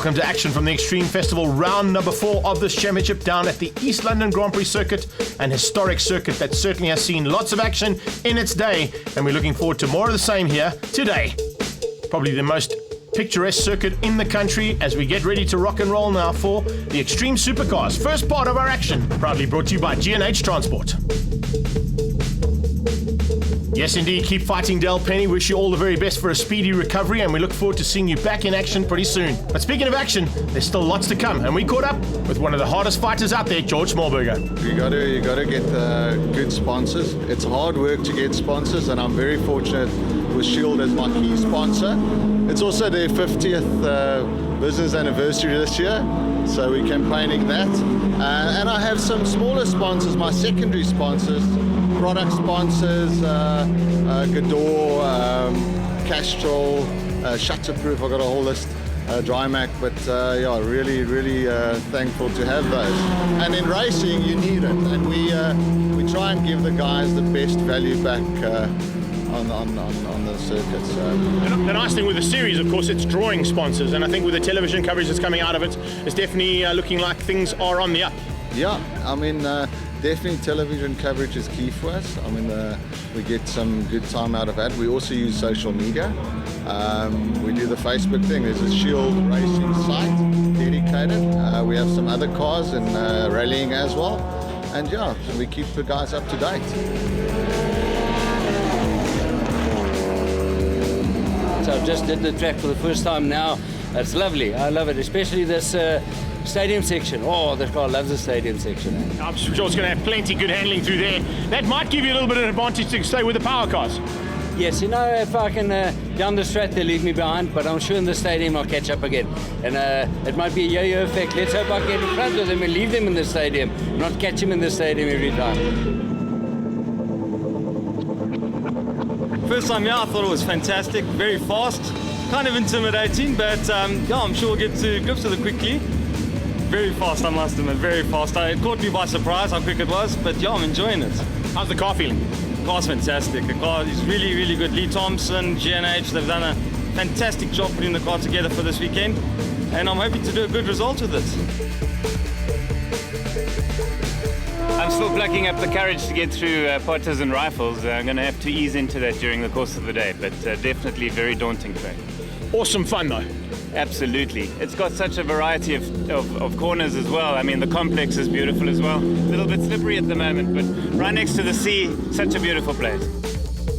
welcome to action from the Extreme Festival, round number 4 of this championship down at the East London Grand Prix circuit, an historic circuit that certainly has seen lots of action in its day, and we're looking forward to more of the same here today. Probably the most picturesque circuit in the country as we get ready to rock and roll now for the Extreme Supercars. First part of our action, proudly brought to you by G&H Transport. Yes, indeed. Keep fighting, Del Penny. Wish you all the very best for a speedy recovery, and we look forward to seeing you back in action pretty soon. But speaking of action, there's still lots to come, and we caught up with one of the hardest fighters out there, George Smallberger. You got to get good sponsors. It's hard work to get sponsors, and I'm very fortunate with Shield as my key sponsor. It's also their 50th business anniversary this year, so we're campaigning that. And I have some smaller sponsors, my secondary sponsors, product sponsors, Gador, Castrol, Shutterproof, I've got a whole list, Drymac, but yeah, really thankful to have those. And in racing, you need it, and we try and give the guys the best value back on the circuit. So. The nice thing with the series, of course, it's drawing sponsors, and I think with the television coverage that's coming out of it, it's definitely looking like things are on the up. Yeah, I mean, definitely television coverage is key for us. I mean, we get some good time out of that. We also use social media. We do the Facebook thing. There's a Shield Racing site dedicated. We have some other cars and rallying as well. And yeah, we keep the guys up to date. So I've just did the track for the first time now. It's lovely. I love it, especially this stadium section. Oh, the car loves the stadium section. I'm sure it's going to have plenty good handling through there. That might give you a little bit of an advantage to stay with the power cars. Yes, you know, if I can down the straight, they leave me behind, but I'm sure in the stadium I'll catch up again. And it might be a yo-yo effect. Let's hope I get in front of them and leave them in the stadium, not catch them in the stadium every time. First time, yeah, I thought it was fantastic, very fast, kind of intimidating, but yeah, I'm sure we'll get to grips with it quickly. Very fast, I must admit, very fast. It caught me by surprise how quick it was, but yeah, I'm enjoying it. How's the car feeling? The car's fantastic. The car is really good. Lee Thompson, G&H, they've done a fantastic job putting the car together for this weekend, and I'm hoping to do a good result with it. I'm still plucking up the courage to get through Potters and Rifles. I'm going to have to ease into that during the course of the day, but definitely a very daunting track. Awesome fun though. Absolutely. It's got such a variety of corners as well. I mean, the complex is beautiful as well. A little bit slippery at the moment, but right next to the sea, such a beautiful place.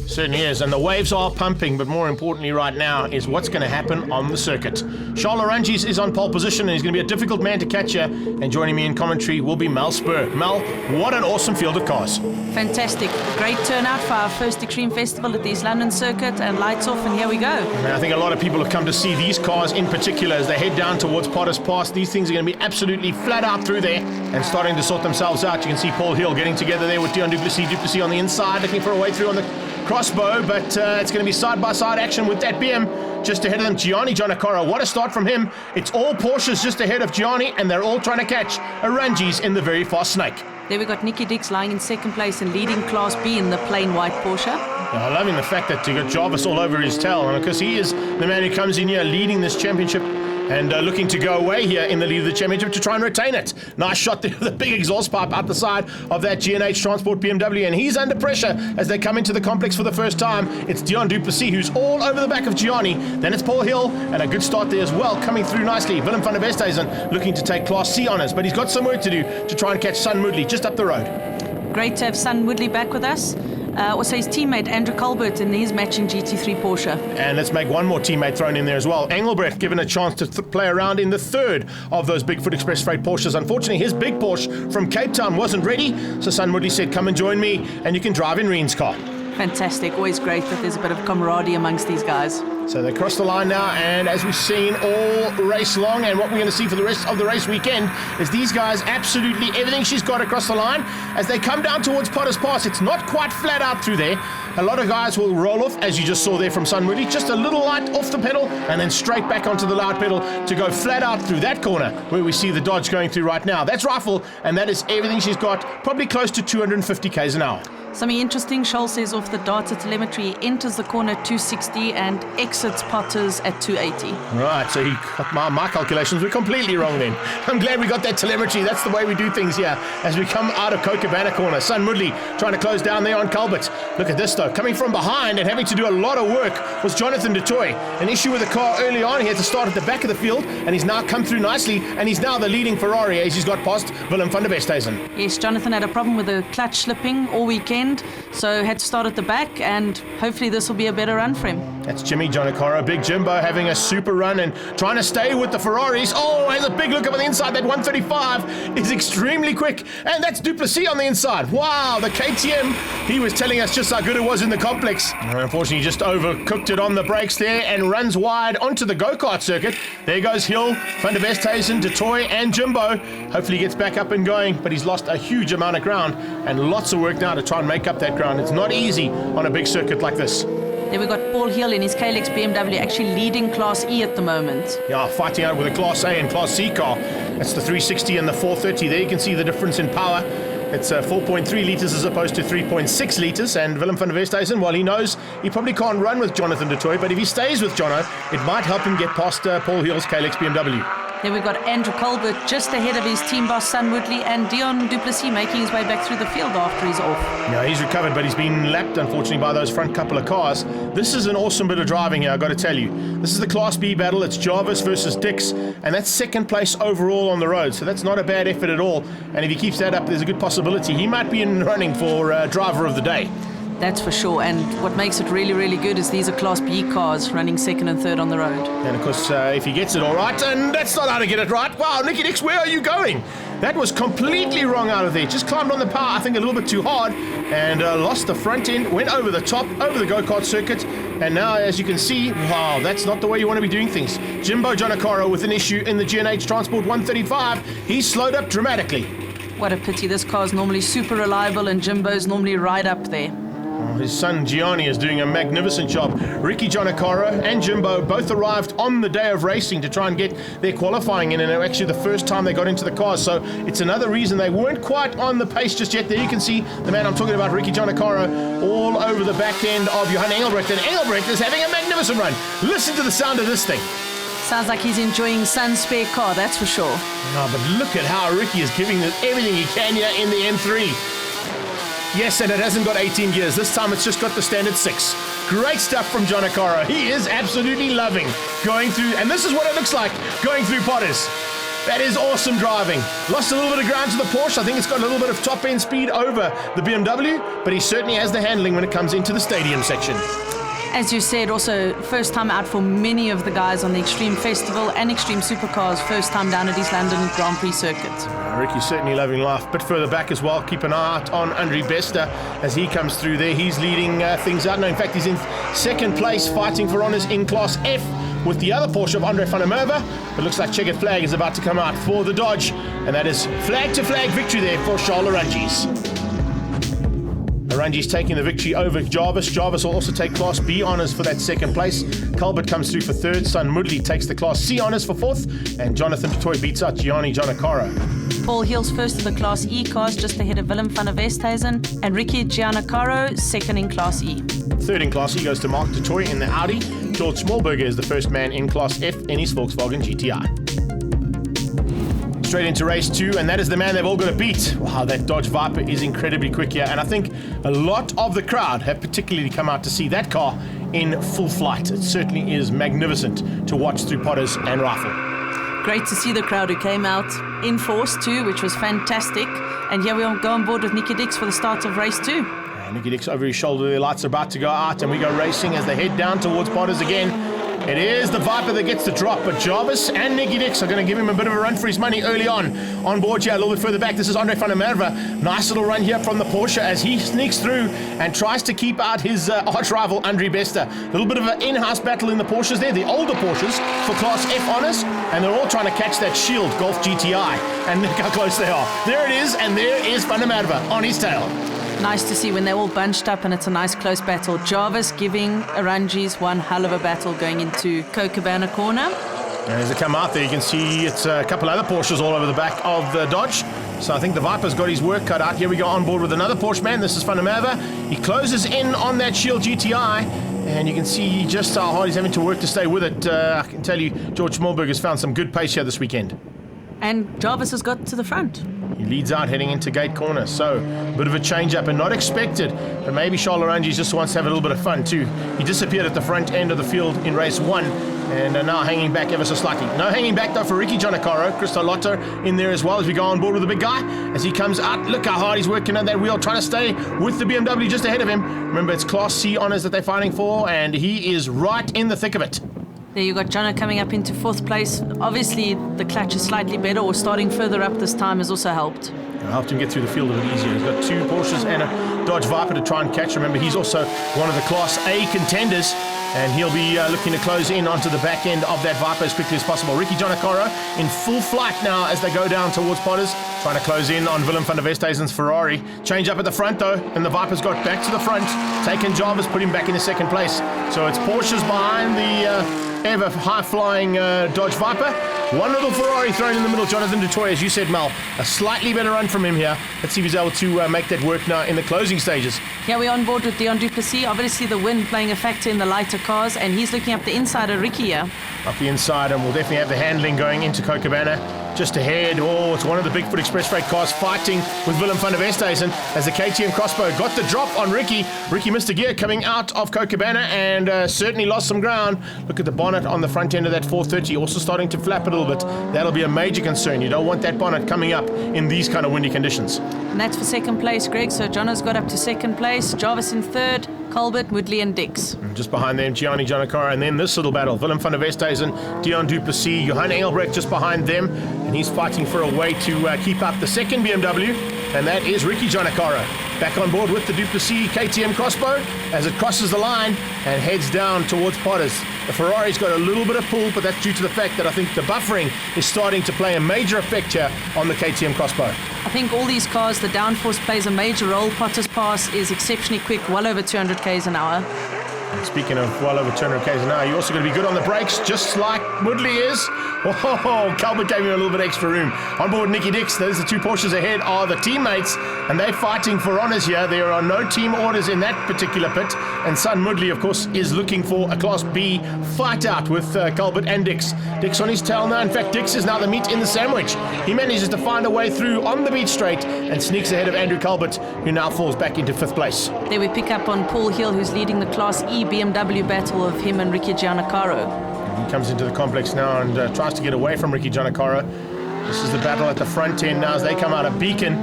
Certainly is, and the waves are pumping, but more importantly right now is what's going to happen on the circuit. Charles Orangis is on pole position, and he's going to be a difficult man to catch here, and joining me in commentary will be Mel Spur. Mel, what an awesome field of cars. Fantastic. Great turnout for our first Extreme Festival at the East London circuit, and lights off, and here we go. And I think a lot of people have come to see these cars in particular as they head down towards Potters Pass. These things are going to be absolutely flat out through there and starting to sort themselves out. You can see Paul Hill getting together there with Dion Duplessis on the inside, looking for a way through on the crossbow, but it's going to be side-by-side action with that BM just ahead of them. Gianni Giannacora, what a start from him. It's all Porsches just ahead of Gianni, and they're all trying to catch Orangis in the very fast snake. There we got Nicky Dix lying in second place and leading Class B in the plain white Porsche. Yeah, I'm loving the fact that you got Jarvis all over his tail, and because he is the man who comes in here leading this championship and looking to go away here in the lead of the championship to try and retain it. Nice shot there, the big exhaust pipe out the side of that G&H Transport BMW, and he's under pressure as they come into the complex for the first time. It's Dion Duplessis who's all over the back of Gianni. Then it's Paul Hill, and a good start there as well, coming through nicely. Willem van der Westhuizen looking to take Class C honours, but he's got some work to do to try and catch Sun Moodley just up the road. Great to have Sun Woodley back with us. Also his teammate Andrew Colbert in his matching GT3 Porsche. And let's make one more teammate thrown in there as well. Engelbrecht given a chance to play around in the third of those Bigfoot Express Freight Porsches. Unfortunately, his big Porsche from Cape Town wasn't ready, so Sun Woodley said, come and join me, and you can drive in Reen's car. Fantastic. Always great that there's a bit of camaraderie amongst these guys. So they cross the line now, and as we've seen all race long, and what we're going to see for the rest of the race weekend is these guys absolutely everything she's got across the line. As they come down towards Potters Pass, it's not quite flat out through there. A lot of guys will roll off, as you just saw there from Sun Moodley, just a little light off the pedal and then straight back onto the loud pedal to go flat out through that corner where we see the Dodge going through right now. That's Rifle, and that is everything she's got, probably close to 250 k's an hour. Something interesting, Scholl says off the data telemetry, he enters the corner 260 and exits Potters at 280. Right, so my calculations were completely wrong then. I'm glad we got that telemetry. That's the way we do things here as we come out of Kookaburra corner. Son Moodley trying to close down there on Culbert. Look at this though. Coming from behind and having to do a lot of work was Jonathan du Toit. An issue with the car early on. He had to start at the back of the field and he's now come through nicely and he's now the leading Ferrari as he's got past Willem van der Westhuizen. Yes, Jonathan had a problem with the clutch slipping all weekend, so had to start at the back, and hopefully this will be a better run for him. That's Jimmy Jonakora, Big Jimbo having a super run and trying to stay with the Ferraris. Oh, has a big look up on the inside. That 135 is extremely quick. And that's Duplessis on the inside. Wow, the KTM, he was telling us just how good it was in the complex. Unfortunately, he just overcooked it on the brakes there and runs wide onto the go-kart circuit. There goes Hill, Van der Westhuizen, du Toit and Jimbo. Hopefully he gets back up and going, but he's lost a huge amount of ground and lots of work now to try and make up that ground. It's not easy on a big circuit like this. Then we've got Paul Hill in his Kalex BMW actually leading Class E at the moment. Yeah, fighting out with a Class A and Class C car. That's the 360 and the 430. There you can see the difference in power. It's 4.3 litres as opposed to 3.6 litres. And Willem van der Westhuizen, well, he knows he probably can't run with Jonathan du Toit, but if he stays with Jono, it might help him get past Paul Hill's Kalex BMW. Then we've got Andrew Colbert just ahead of his team boss, Son Woodley, and Dion Duplessis making his way back through the field after he's off. Yeah, he's recovered, but he's been lapped, unfortunately, by those front couple of cars. This is an awesome bit of driving here, I've got to tell you. This is the Class B battle. It's Jarvis versus Dix, and that's second place overall on the road, so that's not a bad effort at all. And if he keeps that up, there's a good possibility he might be in running for driver of the day. That's for sure, and what makes it really, really good is these are Class B cars running second and third on the road. And of course, if he gets it all right, and that's not how to get it right. Wow, Nicky Dix, where are you going? That was completely wrong out of there. Just climbed on the power, I think a little bit too hard, and lost the front end, went over the top, over the go-kart circuit, and now, as you can see, wow, that's not the way you want to be doing things. Jimbo Jonakoro with an issue in the G&H Transport 135. He's slowed up dramatically. What a pity. This car's normally super reliable, and Jimbo's normally right up there. His son Gianni is doing a magnificent job. Ricky Jonakoro and Jimbo both arrived on the day of racing to try and get their qualifying in, and actually the first time they got into the cars, so it's another reason they weren't quite on the pace just yet. There you can see the man I'm talking about, Ricky Jonakoro, all over the back end of Johan Engelbrecht, and Engelbrecht is having a magnificent run. Listen to the sound of this thing. Sounds like he's enjoying Son's spare car, that's for sure. Oh, but look at how Ricky is giving it everything he can here in the M3. Yes, and it hasn't got 18 gears. This time it's just got the standard 6. Great stuff from Jonakoro. He is absolutely loving going through, and this is what it looks like going through Potters. That is awesome driving. Lost a little bit of ground to the Porsche. I think it's got a little bit of top-end speed over the BMW, but he certainly has the handling when it comes into the stadium section. As you said, also first time out for many of the guys on the Extreme Festival and Extreme Supercars, first time down at East London Grand Prix circuit. Ricky's certainly loving life. A bit further back as well, keep an eye out on Andre Bester as he comes through there. He's leading things out. No, in fact, he's in second place, fighting for honours in Class F with the other Porsche of Andre van der Merwe. It looks like checkered flag is about to come out for the Dodge, and that is flag-to-flag victory there for Charles Arangis. Arangis taking the victory over Jarvis. Jarvis will also take Class B honours for that second place. Culbert comes through for third. Son Moodley takes the Class C honours for fourth. And Jonathan du Toit beats out Gianni Jonakoro. Paul Hill's first in the Class E cars, just ahead of Willem van der Westhuizen. And Ricky Giannacaro, second in Class E. Third in Class E goes to Mark du Toit in the Audi. George Smallberger is the first man in Class F in his Volkswagen GTI. Straight into race 2, and that is the man they've all got to beat. Wow, that Dodge Viper is incredibly quick here, and I think a lot of the crowd have particularly come out to see that car in full flight. It certainly is magnificent to watch through Potters and Rifle. Great to see the crowd who came out in force too, which was fantastic. And here we'll go on board with Nicky Dix for the start of race 2. Nicky Dix over his shoulder, the lights are about to go out, and we go racing as they head down towards Potters again. It is the Viper that gets the drop, but Jarvis and Nicky Dix are going to give him a bit of a run for his money early on. On board here, a little bit further back, this is Andre van der Merwe. Nice little run here from the Porsche as he sneaks through and tries to keep out his arch rival, Andre Bester. A little bit of an in-house battle in the Porsches there, the older Porsches for Class F honours, and they're all trying to catch that Shield Golf GTI. And look how close they are. There it is, and there is Van der Merwe on his tail. Nice to see when they're all bunched up and it's a nice close battle. Jarvis giving Arangis one hell of a battle going into Kookaburra corner. And as they come out there, you can see it's a couple other Porsches all over the back of the Dodge. So I think the Viper's got his work cut out. Here we go on board with another Porsche man. This is Van der Merwe. He closes in on that Shield GTI. And you can see just how hard he's having to work to stay with it. I can tell you, George Smallberg has found some good pace here this weekend. And Jarvis has got to the front. He leads out heading into gate corner, so a bit of a change-up and not expected, but maybe Charles Orangi just wants to have a little bit of fun too. He disappeared at the front end of the field in race 1 and now hanging back ever so slightly. No hanging back though for Ricky Giannacaro. Christo Lotter in there as well as we go on board with the big guy. As he comes out, look how hard he's working on that wheel, trying to stay with the BMW just ahead of him. Remember, it's Class C honours that they're fighting for, and he is right in the thick of it. There you got Jono coming up into 4th place. Obviously, the clutch is slightly better, or starting further up this time has also helped. It helped him get through the field a bit easier. He's got 2 Porsches and a Dodge Viper to try and catch. Remember, he's also one of the Class A contenders, and he'll be looking to close in onto the back end of that Viper as quickly as possible. Ricky Giannacaro in full flight now as they go down towards Potters, trying to close in on Willem van der Westhuizen's Ferrari. Change up at the front though, and the Viper's got back to the front. Taken Jarvis, put him back in the 2nd place. So it's Porsches behind the ever high-flying Dodge Viper. One little Ferrari thrown in the middle. Jonathan du Toit, as you said, Mel, a slightly better run from him here. Let's see if he's able to make that work now in the closing stages. Here we're on board with Dion Duplessis. Obviously the wind playing a factor in the lighter cars, and he's looking up the inside of Ricky here. Up the inside, and we'll definitely have the handling going into Copacabana. Just ahead, it's one of the Bigfoot Express Freight cars fighting with Willem van der Westhuizen as the KTM Crossbow got the drop on Ricky. Ricky missed a gear coming out of Copacabana and certainly lost some ground. Look at the bonnet on the front end of that 430, also starting to flap a little bit. That'll be a major concern. You don't want that bonnet coming up in these kind of windy conditions. And that's for 2nd place, Greg. So Jono's got up to 2nd place, Jarvis in 3rd, Colbert, Woodley and Dix. And just behind them, Gianni Giannacaro, and then this little battle, Willem van der Westhuizen, Dion Duplessis, Johan Engelbrecht just behind them, and he's fighting for a way to keep up the 2nd BMW, and that is Ricky Giannacaro. Back on board with the Duplessis KTM Crossbow as it crosses the line and heads down towards Potters. The Ferrari's got a little bit of pull, but that's due to the fact that I think the buffering is starting to play a major effect here on the KTM Crossbow. I think all these cars, the downforce plays a major role. Potters Pass is exceptionally quick, well over 200 k's an hour. And speaking of well over 200 k's an hour, you're also going to be good on the brakes, just like Woodley is. Oh, Calvert gave him a little bit extra room. On board Nicky Dix, those the 2 Porsches ahead are the teammates, and they're fighting for honours here. There are no team orders in that particular pit, and Son Woodley, of course, is looking for a Class B fight out with Calvert and Dix. Dix on his tail now. In fact, Dix is now the meat in the sandwich. He manages to find a way through on the beach straight and sneaks ahead of Andrew Calvert, who now falls back into 5th place. There we pick up on Paul Hill, who's leading the Class E BMW battle of him and Ricky Giannacaro. He comes into the complex now and tries to get away from Ricky Giannacaro. This is the battle at the front end now as they come out of Beacon.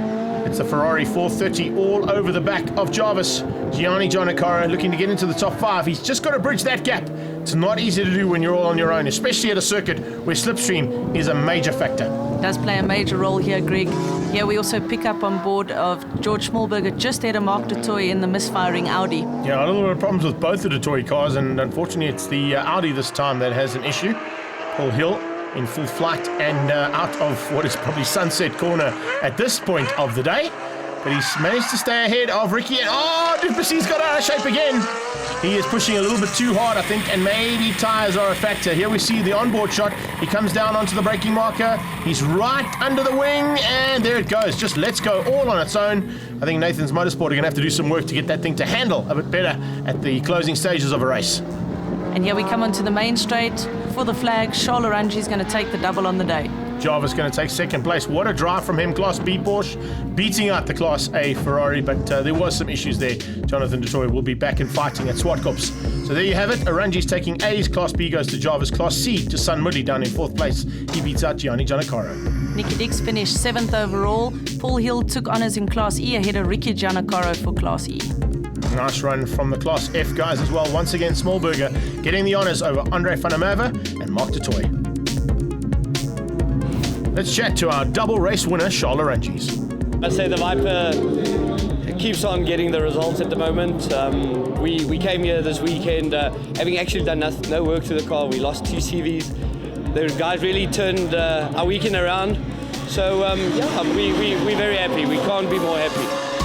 It's the Ferrari 430 all over the back of Jarvis. Gianni Giannacaro looking to get into the top 5. He's just got to bridge that gap. It's not easy to do when you're all on your own, especially at a circuit where slipstream is a major factor. It does play a major role here, Greg. Here we also pick up on board of George Smallberger just ahead of Mark du Toit in the misfiring Audi. Yeah, a little bit of problems with both of the Toy cars, and unfortunately it's the Audi this time that has an issue. Paul Hill in full flight and out of what is probably sunset corner at this point of the day. But he's managed to stay ahead of Ricky, and Duplessis got out of shape again. He is pushing a little bit too hard, I think, and maybe tyres are a factor. Here we see the onboard shot. He comes down onto the braking marker. He's right under the wing, and there it goes. Just lets go all on its own. I think Nathan's Motorsport are going to have to do some work to get that thing to handle a bit better at the closing stages of a race. And here we come onto the main straight for the flag. Charles Orangi is going to take the double on the day. Jarvis going to take 2nd place. What a drive from him. Class B Porsche beating out the Class A Ferrari, but there was some issues there. Jonathan du Toit will be back and fighting at Swartkops. So there you have it. Orangi's taking A's. Class B goes to Jarvis. Class C to Son Woodley down in 4th place. He beats out Gianni Giannacaro. Nicky Dix finished 7th overall. Paul Hill took honours in Class E ahead of Ricky Giannacaro for Class E. Nice run from the Class F guys as well. Once again, Smallberger getting the honours over Andre van der Merwe and Mark du Toit. Let's chat to our double race winner, Charles Orangi. I'd say the Viper keeps on getting the results at the moment. We came here this weekend having actually done no work to the car. We lost 2 CVs. The guys really turned our weekend around. So we're very happy. We can't be more happy.